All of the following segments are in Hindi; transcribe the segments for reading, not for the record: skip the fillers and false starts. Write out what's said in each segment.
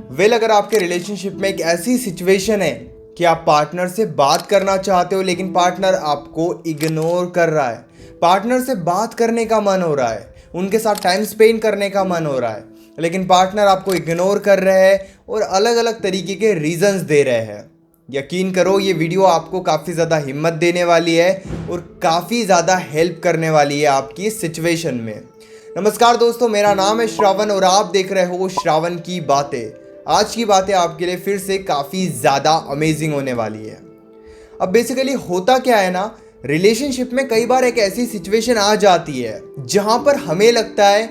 अगर आपके रिलेशनशिप में एक ऐसी सिचुएशन है कि आप पार्टनर से बात करना चाहते हो लेकिन पार्टनर आपको इग्नोर कर रहा है, पार्टनर से बात करने का मन हो रहा है, उनके साथ टाइम स्पेंड करने का मन हो रहा है, लेकिन पार्टनर आपको इग्नोर कर रहे हैं और अलग अलग तरीके के रीजंस दे रहे हैं। यकीन करो, ये वीडियो आपको काफ़ी ज़्यादा हिम्मत देने वाली है और काफ़ी ज़्यादा हेल्प करने वाली है आपकी इस सिचुएशन में। नमस्कार दोस्तों, मेरा नाम है श्रावण और आप देख रहे हो श्रावण की बातें। आज की बातें आपके लिए फिर से काफ़ी ज़्यादा अमेजिंग होने वाली है। अब बेसिकली होता क्या है ना, रिलेशनशिप में कई बार एक ऐसी सिचुएशन आ जाती है जहां पर हमें लगता है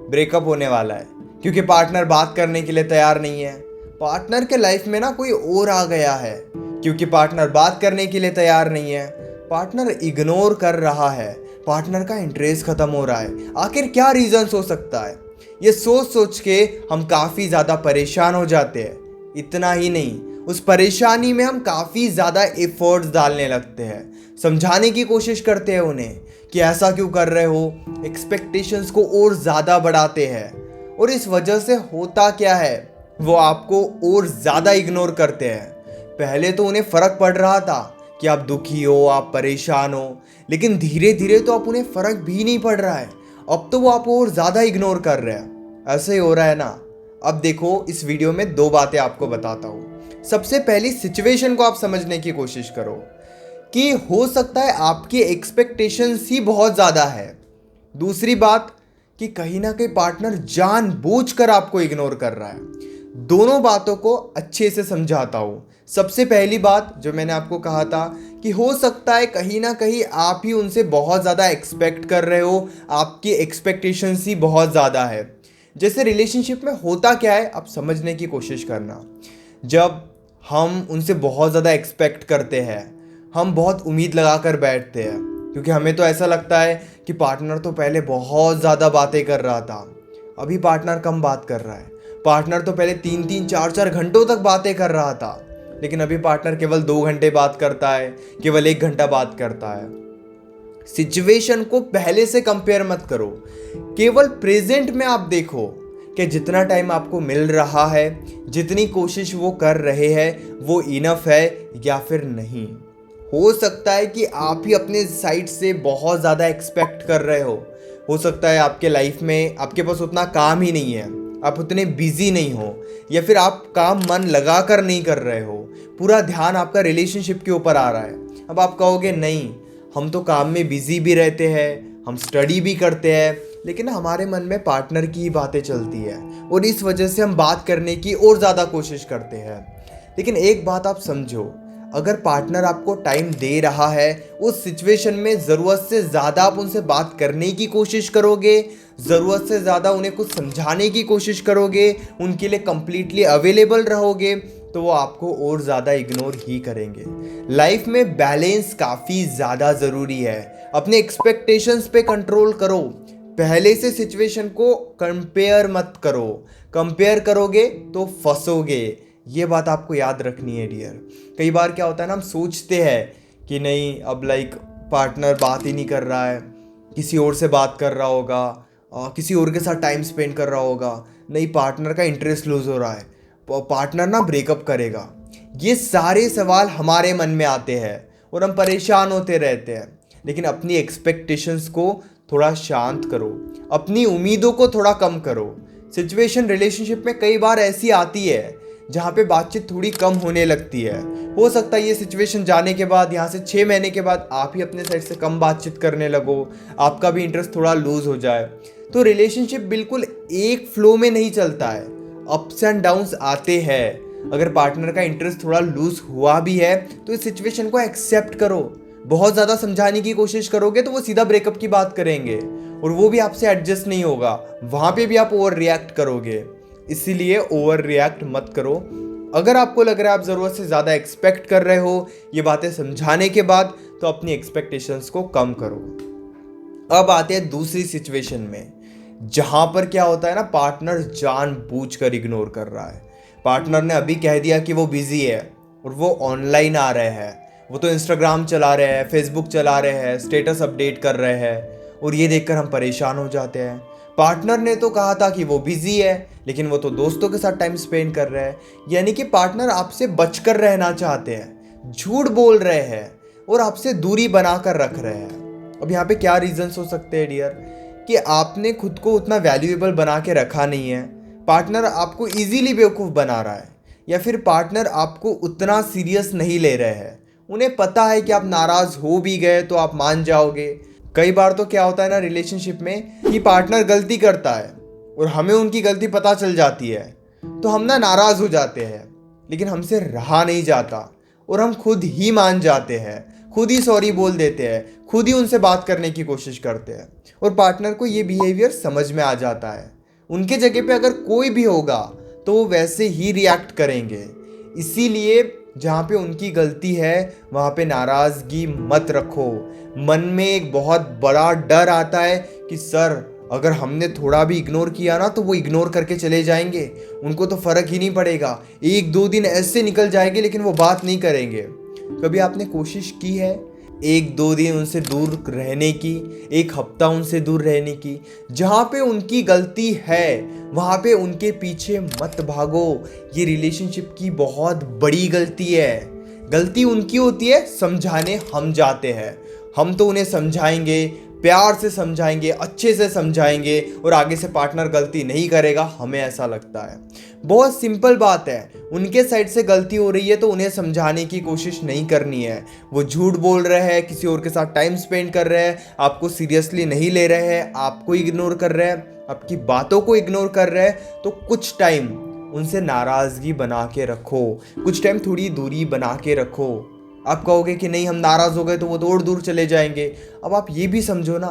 ब्रेकअप होने वाला है, क्योंकि पार्टनर बात करने के लिए तैयार नहीं है। पार्टनर के लाइफ में ना कोई और आ गया है, क्योंकि पार्टनर बात करने के लिए तैयार नहीं है, पार्टनर इग्नोर कर रहा है, पार्टनर का इंटरेस्ट खत्म हो रहा है। आखिर क्या रीजंस हो सकता है? ये सोच सोच के हम काफ़ी ज़्यादा परेशान हो जाते हैं। इतना ही नहीं, उस परेशानी में हम काफ़ी ज़्यादा एफर्ट्स डालने लगते हैं, समझाने की कोशिश करते हैं उन्हें कि ऐसा क्यों कर रहे हो, एक्सपेक्टेशंस को और ज़्यादा बढ़ाते हैं और इस वजह से होता क्या है, वो आपको और ज़्यादा इग्नोर करते हैं। पहले तो उन्हें फ़र्क पड़ रहा था कि आप दुखी हो, आप परेशान हो, लेकिन धीरे धीरे तो आप उन्हें फ़र्क भी नहीं पड़ रहा है। अब तो वो आपको और ज़्यादा इग्नोर कर रहे हैं। ऐसे ही हो रहा है ना। अब देखो, इस वीडियो में दो बातें आपको बताता हूँ। सबसे पहली सिचुएशन को आप समझने की कोशिश करो कि हो सकता है आपकी एक्सपेक्टेशंस ही बहुत ज़्यादा है। दूसरी बात कि कहीं ना कहीं पार्टनर जानबूझकर आपको इग्नोर कर रहा है। दोनों बातों को अच्छे से समझाता हूँ। सबसे पहली बात जो मैंने आपको कहा था कि हो सकता है कहीं ना कहीं आप ही उनसे बहुत ज़्यादा एक्सपेक्ट कर रहे हो, आपकी एक्सपेक्टेशंस ही बहुत ज़्यादा है। जैसे रिलेशनशिप में होता क्या है, आप समझने की कोशिश करना। जब हम उनसे बहुत ज़्यादा एक्सपेक्ट करते हैं, हम बहुत उम्मीद लगा कर बैठते हैं, क्योंकि हमें तो ऐसा लगता है कि पार्टनर तो पहले बहुत ज़्यादा बातें कर रहा था, अभी पार्टनर कम बात कर रहा है। पार्टनर तो पहले 3-3 4-4 घंटों तक बातें कर रहा था, लेकिन अभी पार्टनर केवल 2 घंटे बात करता है, केवल 1 घंटा बात करता है। सिचुएशन को पहले से कंपेयर मत करो, केवल प्रेजेंट में आप देखो कि जितना टाइम आपको मिल रहा है, जितनी कोशिश वो कर रहे हैं, वो इनफ है या फिर नहीं। हो सकता है कि आप ही अपने साइड से बहुत ज़्यादा एक्सपेक्ट कर रहे हो सकता है आपके लाइफ में आपके पास उतना काम ही नहीं है, आप उतने बिजी नहीं हो, या फिर आप काम मन लगा कर नहीं कर रहे हो, पूरा ध्यान आपका रिलेशनशिप के ऊपर आ रहा है। अब आप कहोगे नहीं, हम तो काम में बिजी भी रहते हैं, हम स्टडी भी करते हैं, लेकिन हमारे मन में पार्टनर की ही बातें चलती है और इस वजह से हम बात करने की और ज़्यादा कोशिश करते हैं। लेकिन एक बात आप समझो, अगर पार्टनर आपको टाइम दे रहा है, उस सिचुएशन में ज़रूरत से ज़्यादा आप उनसे बात करने की कोशिश करोगे, ज़रूरत से ज़्यादा उन्हें कुछ समझाने की कोशिश करोगे, उनके लिए कंप्लीटली अवेलेबल रहोगे, तो वो आपको और ज़्यादा इग्नोर ही करेंगे। लाइफ में बैलेंस काफ़ी ज़्यादा ज़रूरी है। अपने एक्सपेक्टेशंस पे कंट्रोल करो। पहले से सिचुएशन को कंपेयर मत करो, कंपेयर करोगे तो फंसोगे। ये बात आपको याद रखनी है डियर। कई बार क्या होता है ना, हम सोचते हैं कि नहीं, अब पार्टनर बात ही नहीं कर रहा है, किसी और से बात कर रहा होगा, किसी और के साथ टाइम स्पेंड कर रहा होगा, नहीं पार्टनर का इंटरेस्ट लूज हो रहा है, पार्टनर ना ब्रेकअप करेगा। ये सारे सवाल हमारे मन में आते हैं और हम परेशान होते रहते हैं। लेकिन अपनी एक्सपेक्टेशंस को थोड़ा शांत करो, अपनी उम्मीदों को थोड़ा कम करो। सिचुएशन रिलेशनशिप में कई बार ऐसी आती है जहाँ पे बातचीत थोड़ी कम होने लगती है। हो सकता है ये सिचुएशन जाने के बाद, यहाँ से 6 महीने के बाद आप ही अपने साइड से कम बातचीत करने लगो, आपका भी इंटरेस्ट थोड़ा लूज हो जाए। तो रिलेशनशिप बिल्कुल एक फ्लो में नहीं चलता है, अप्स एंड डाउन्स आते हैं। अगर पार्टनर का इंटरेस्ट थोड़ा लूज हुआ भी है तो इस सिचुएशन को एक्सेप्ट करो। बहुत ज़्यादा समझाने की कोशिश करोगे तो वो सीधा ब्रेकअप की बात करेंगे और वो भी आपसे एडजस्ट नहीं होगा, वहाँ पे भी आप ओवर रिएक्ट करोगे। इसीलिए ओवर रिएक्ट मत करो। अगर आपको लग रहा है आप ज़रूरत से ज़्यादा एक्सपेक्ट कर रहे हो ये बातें समझाने के बाद, तो अपनी एक्सपेक्टेशंस को कम करो। अब आते हैं दूसरी सिचुएशन में, जहां पर क्या होता है ना, पार्टनर जानबूझकर इग्नोर कर रहा है। पार्टनर ने अभी कह दिया कि वो बिजी है और वो ऑनलाइन आ रहे हैं, वो तो इंस्टाग्राम चला रहे हैं, फेसबुक चला रहे हैं, स्टेटस अपडेट कर रहे हैं, और ये देखकर हम परेशान हो जाते हैं। पार्टनर ने तो कहा था कि वो बिजी है, लेकिन वो तो दोस्तों के साथ टाइम स्पेंड कर रहा है। यानी कि पार्टनर आपसे बचकर रहना चाहते हैं, झूठ बोल रहे हैं और आपसे दूरी बनाकर रख रहे हैं। अब यहाँ पे क्या रीजंस हो सकते हैं डियर, कि आपने खुद को उतना वैल्यूएबल बना के रखा नहीं है, पार्टनर आपको इजीली बेवकूफ़ बना रहा है, या फिर पार्टनर आपको उतना सीरियस नहीं ले रहे हैं। उन्हें पता है कि आप नाराज़ हो भी गए तो आप मान जाओगे। कई बार तो क्या होता है ना रिलेशनशिप में, कि पार्टनर गलती करता है और हमें उनकी गलती पता चल जाती है, तो हम ना नाराज़ हो जाते हैं, लेकिन हमसे रहा नहीं जाता और हम खुद ही मान जाते हैं, खुद ही सॉरी बोल देते हैं, खुद ही उनसे बात करने की कोशिश करते हैं। और पार्टनर को ये बिहेवियर समझ में आ जाता है। उनके जगह पे अगर कोई भी होगा तो वो वैसे ही रिएक्ट करेंगे। इसीलिए जहाँ पे उनकी गलती है वहाँ पे नाराज़गी मत रखो। मन में एक बहुत बड़ा डर आता है कि सर अगर हमने थोड़ा भी इग्नोर किया ना तो वो इग्नोर करके चले जाएंगे, उनको तो फ़र्क ही नहीं पड़ेगा, 1-2 दिन ऐसे निकल जाएंगे लेकिन वो बात नहीं करेंगे। कभी आपने कोशिश की है 1-2 दिन उनसे दूर रहने की, 1 हफ्ता उनसे दूर रहने की? जहाँ पे उनकी गलती है वहाँ पे उनके पीछे मत भागो। ये रिलेशनशिप की बहुत बड़ी गलती है। गलती उनकी होती है, समझाने हम जाते हैं। हम तो उन्हें समझाएंगे, प्यार से समझाएंगे, अच्छे से समझाएंगे और आगे से पार्टनर गलती नहीं करेगा, हमें ऐसा लगता है। बहुत सिंपल बात है, उनके साइड से गलती हो रही है तो उन्हें समझाने की कोशिश नहीं करनी है। वो झूठ बोल रहे हैं, किसी और के साथ टाइम स्पेंड कर रहे हैं, आपको सीरियसली नहीं ले रहे हैं, आपको इग्नोर कर रहे हैं, आपकी बातों को इग्नोर कर रहे हैं, तो कुछ टाइम उनसे नाराज़गी बना के रखो, कुछ टाइम थोड़ी दूरी बना के रखो। आप कहोगे कि नहीं हम नाराज़ हो गए तो वो तो और दूर चले जाएंगे। अब आप ये भी समझो ना,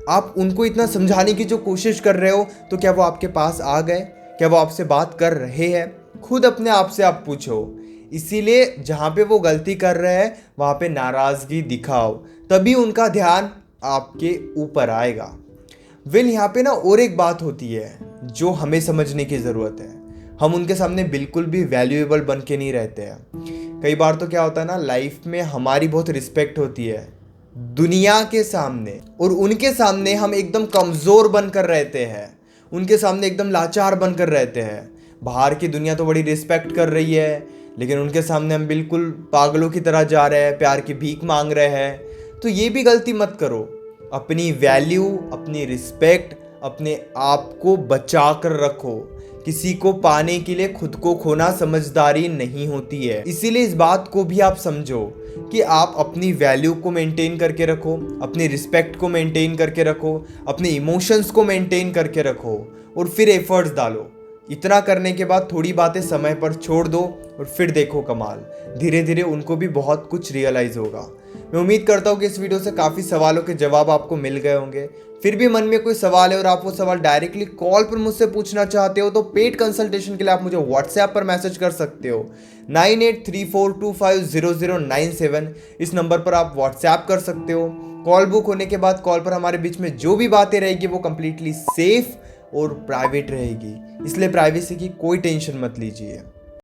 आप उनको इतना समझाने की जो कोशिश कर रहे हो तो क्या वो आपके पास आ गए? क्या वो आपसे बात कर रहे हैं? खुद अपने आप से आप पूछो। इसीलिए जहाँ पे वो गलती कर रहे हैं वहाँ पे नाराज़गी दिखाओ, तभी उनका ध्यान आपके ऊपर आएगा। यहाँ पे ना और एक बात होती है जो हमें समझने की ज़रूरत है। हम उनके सामने बिल्कुल भी वैल्यूएबल बन के नहीं रहते हैं। कई बार तो क्या होता है ना, लाइफ में हमारी बहुत रिस्पेक्ट होती है दुनिया के सामने, और उनके सामने हम एकदम कमज़ोर बनकर रहते हैं, उनके सामने एकदम लाचार बनकर रहते हैं। बाहर की दुनिया तो बड़ी रिस्पेक्ट कर रही है, लेकिन उनके सामने हम बिल्कुल पागलों की तरह जा रहे हैं, प्यार की भीख मांग रहे हैं। तो ये भी गलती मत करो। अपनी वैल्यू, अपनी रिस्पेक्ट, अपने आप को बचा कर रखो। किसी को पाने के लिए खुद को खोना समझदारी नहीं होती है। इसीलिए इस बात को भी आप समझो कि आप अपनी वैल्यू को मेंटेन करके रखो, अपनी रिस्पेक्ट को मेंटेन करके रखो, अपने इमोशंस को मेंटेन करके रखो और फिर एफर्ट्स डालो। इतना करने के बाद थोड़ी बातें समय पर छोड़ दो और फिर देखो कमाल। धीरे धीरे उनको भी बहुत कुछ रियलाइज़ होगा। मैं उम्मीद करता हूँ कि इस वीडियो से काफ़ी सवालों के जवाब आपको मिल गए होंगे। फिर भी मन में कोई सवाल है और आप वो सवाल डायरेक्टली कॉल पर मुझसे पूछना चाहते हो तो पेड कंसल्टेशन के लिए आप मुझे व्हाट्सएप पर मैसेज कर सकते हो 9834250097। इस नंबर पर आप व्हाट्सएप कर सकते हो। कॉल बुक होने के बाद कॉल पर हमारे बीच में जो भी बातें रहेगी वो कंप्लीटली सेफ और प्राइवेट रहेगी, इसलिए प्राइवेसी की कोई टेंशन मत लीजिए।